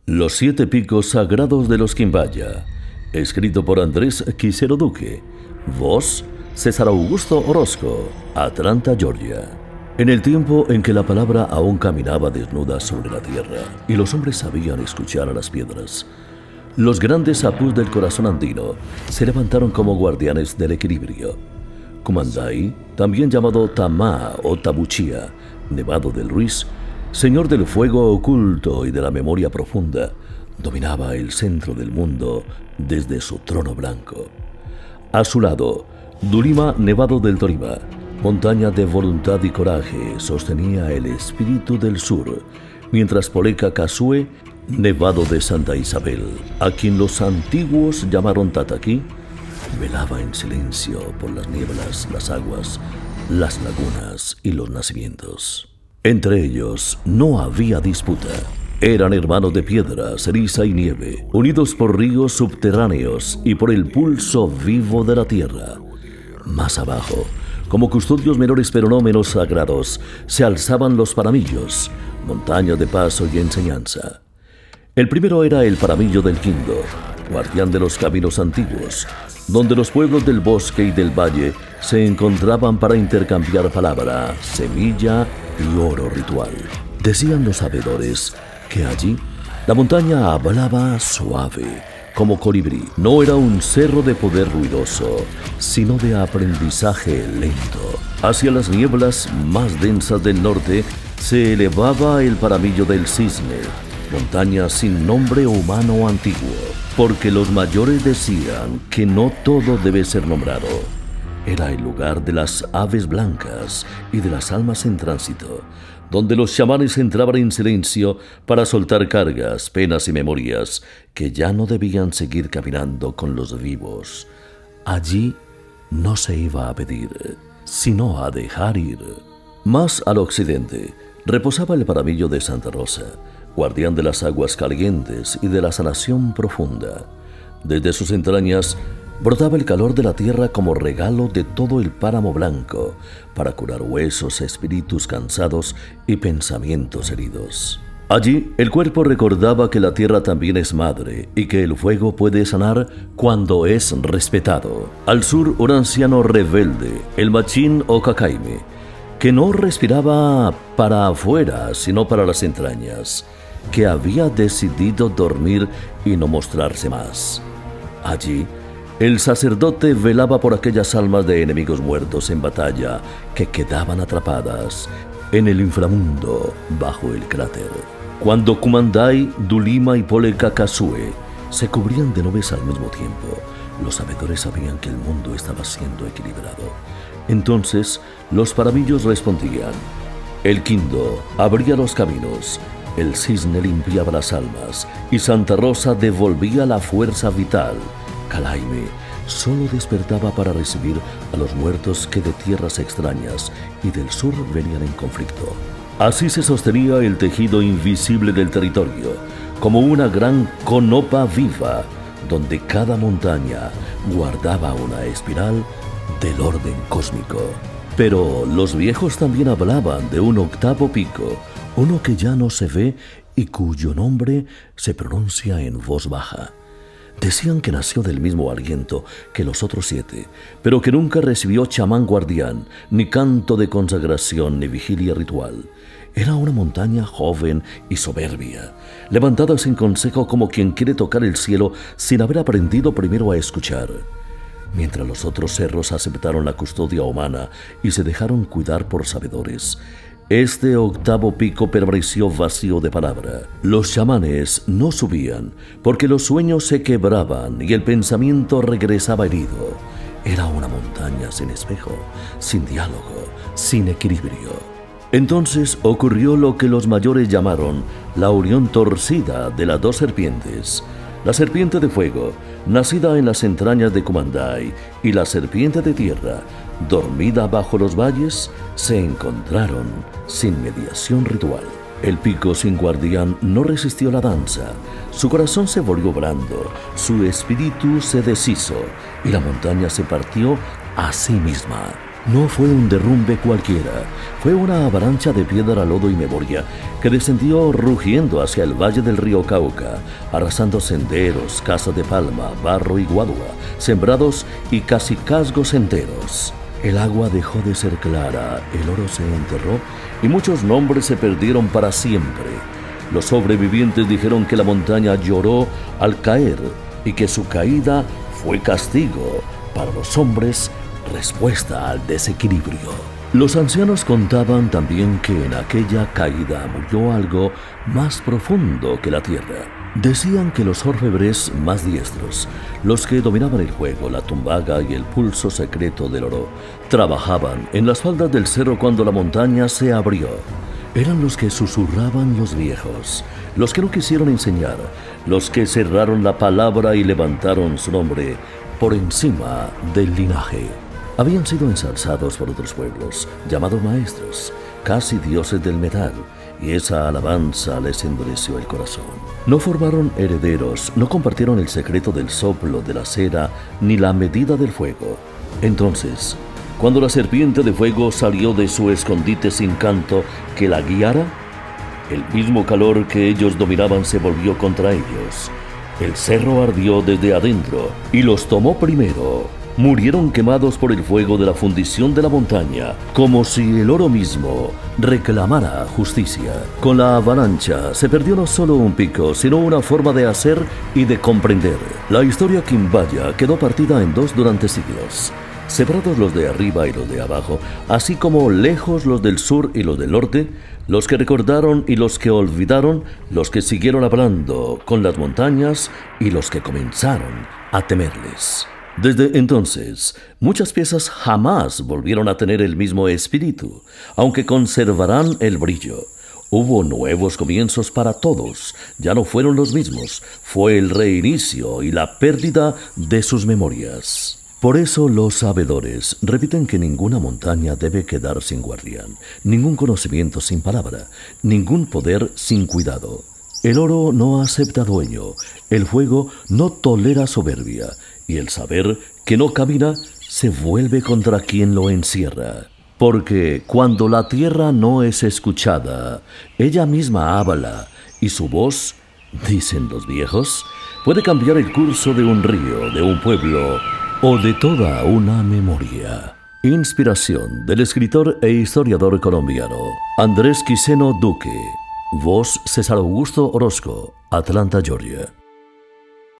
Los 7 picos sagrados de los Quimbaya, escrito por Andrés Quisero Duque, voz César Augusto Orozco, Atlanta, Georgia. En el tiempo en que la palabra aún caminaba desnuda sobre la tierra y los hombres sabían escuchar a las piedras, los grandes apus del corazón andino se levantaron como guardianes del equilibrio. Cumandai, también llamado Tamá o Tabuchía, Nevado del Ruiz, señor del fuego oculto y de la memoria profunda, dominaba el centro del mundo desde su trono blanco. A su lado, Dulima Nevado del Tolima, montaña de voluntad y coraje, sostenía el espíritu del sur, mientras Poleca Casue, Nevado de Santa Isabel, a quien los antiguos llamaron Tataquí, velaba en silencio por las nieblas, las aguas, las lagunas y los nacimientos. Entre ellos no había disputa. Eran hermanos de piedra, ceniza y nieve, unidos por ríos subterráneos y por el pulso vivo de la tierra. Más abajo, como custodios menores pero no menos sagrados, se alzaban los paramillos, montañas de paso y enseñanza. El primero era el paramillo del Quindo, guardián de los caminos antiguos, donde los pueblos del bosque y del valle se encontraban para intercambiar palabra, semilla y oro ritual. Decían los sabedores que allí la montaña hablaba suave, como colibrí. No era un cerro de poder ruidoso, sino de aprendizaje lento. Hacia las nieblas más densas del norte se elevaba el paramillo del Cisne, montaña sin nombre humano antiguo, porque los mayores decían que no todo debe ser nombrado. Era el lugar de las aves blancas y de las almas en tránsito, donde los chamanes entraban en silencio para soltar cargas, penas y memorias que ya no debían seguir caminando con los vivos. Allí no se iba a pedir, sino a dejar ir. Más al occidente reposaba el paramillo de Santa Rosa, guardián de las aguas calientes y de la sanación profunda. Desde sus entrañas brotaba el calor de la tierra como regalo de todo el páramo blanco para curar huesos, espíritus cansados y pensamientos heridos. Allí el cuerpo recordaba que la tierra también es madre y que el fuego puede sanar cuando es respetado. Al sur, un anciano rebelde, el machín o Cacaime, que no respiraba para afuera sino para las entrañas, que había decidido dormir y no mostrarse más. Allí, el sacerdote velaba por aquellas almas de enemigos muertos en batalla que quedaban atrapadas en el inframundo bajo el cráter. Cuando Cumandai, Dulima y Poleca Casue se cubrían de nubes al mismo tiempo, los sabedores sabían que el mundo estaba siendo equilibrado. Entonces, los paramillos respondían. El Quindo abría los caminos, el Cisne limpiaba las almas y Santa Rosa devolvía la fuerza vital. Calaime solo despertaba para recibir a los muertos que de tierras extrañas y del sur venían en conflicto. Así se sostenía el tejido invisible del territorio, como una gran conopa viva, donde cada montaña guardaba una espiral del orden cósmico. Pero los viejos también hablaban de un 8º pico, uno que ya no se ve y cuyo nombre se pronuncia en voz baja. Decían que nació del mismo aliento que los otros 7, pero que nunca recibió chamán guardián, ni canto de consagración, ni vigilia ritual. Era una montaña joven y soberbia, levantada sin consejo como quien quiere tocar el cielo sin haber aprendido primero a escuchar. Mientras los otros cerros aceptaron la custodia humana y se dejaron cuidar por sabedores, este 8º pico permaneció vacío de palabra. Los chamanes no subían porque los sueños se quebraban y el pensamiento regresaba herido. Era una montaña sin espejo, sin diálogo, sin equilibrio. Entonces ocurrió lo que los mayores llamaron la unión torcida de las 2 serpientes. La serpiente de fuego, nacida en las entrañas de Cumandai, y la serpiente de tierra, dormida bajo los valles, se encontraron sin mediación ritual. El pico sin guardián no resistió la danza. Su corazón se volvió blando, su espíritu se deshizo y la montaña se partió a sí misma. No fue un derrumbe cualquiera, fue una avalancha de piedra, lodo y memoria que descendió rugiendo hacia el valle del río Cauca, arrasando senderos, casas de palma, barro y guadua, sembrados y cacicazgos enteros. El agua dejó de ser clara, el oro se enterró y muchos nombres se perdieron para siempre. Los sobrevivientes dijeron que la montaña lloró al caer y que su caída fue castigo para los hombres, respuesta al desequilibrio. Los ancianos contaban también que en aquella caída murió algo más profundo que la tierra. Decían que los orfebres más diestros, los que dominaban el juego, la tumbaga y el pulso secreto del oro, trabajaban en las faldas del cerro cuando la montaña se abrió. Eran los que susurraban los viejos, los que no quisieron enseñar, los que cerraron la palabra y levantaron su nombre por encima del linaje. Habían sido ensalzados por otros pueblos, llamados maestros, casi dioses del metal, y esa alabanza les endureció el corazón. No formaron herederos, no compartieron el secreto del soplo de la cera ni la medida del fuego. Entonces, cuando la serpiente de fuego salió de su escondite sin canto que la guiara, el mismo calor que ellos dominaban se volvió contra ellos. El cerro ardió desde adentro y los tomó primero. Murieron quemados por el fuego de la fundición de la montaña, como si el oro mismo reclamara justicia. Con la avalancha se perdió no solo un pico, sino una forma de hacer y de comprender. La historia quimbaya quedó partida en dos durante siglos. Separados los de arriba y los de abajo, así como lejos los del sur y los del norte, los que recordaron y los que olvidaron, los que siguieron hablando con las montañas y los que comenzaron a temerles. Desde entonces, muchas piezas jamás volvieron a tener el mismo espíritu, aunque conservarán el brillo. Hubo nuevos comienzos para todos, ya no fueron los mismos, fue el reinicio y la pérdida de sus memorias. Por eso los sabedores repiten que ninguna montaña debe quedar sin guardián, ningún conocimiento sin palabra, ningún poder sin cuidado. El oro no acepta dueño, el fuego no tolera soberbia, y el saber que no camina se vuelve contra quien lo encierra. Porque cuando la tierra no es escuchada, ella misma habla, y su voz, dicen los viejos, puede cambiar el curso de un río, de un pueblo, o de toda una memoria. Inspiración del escritor e historiador colombiano Andrés Quiseno Duque. Voz César Augusto Orozco, Atlanta, Georgia.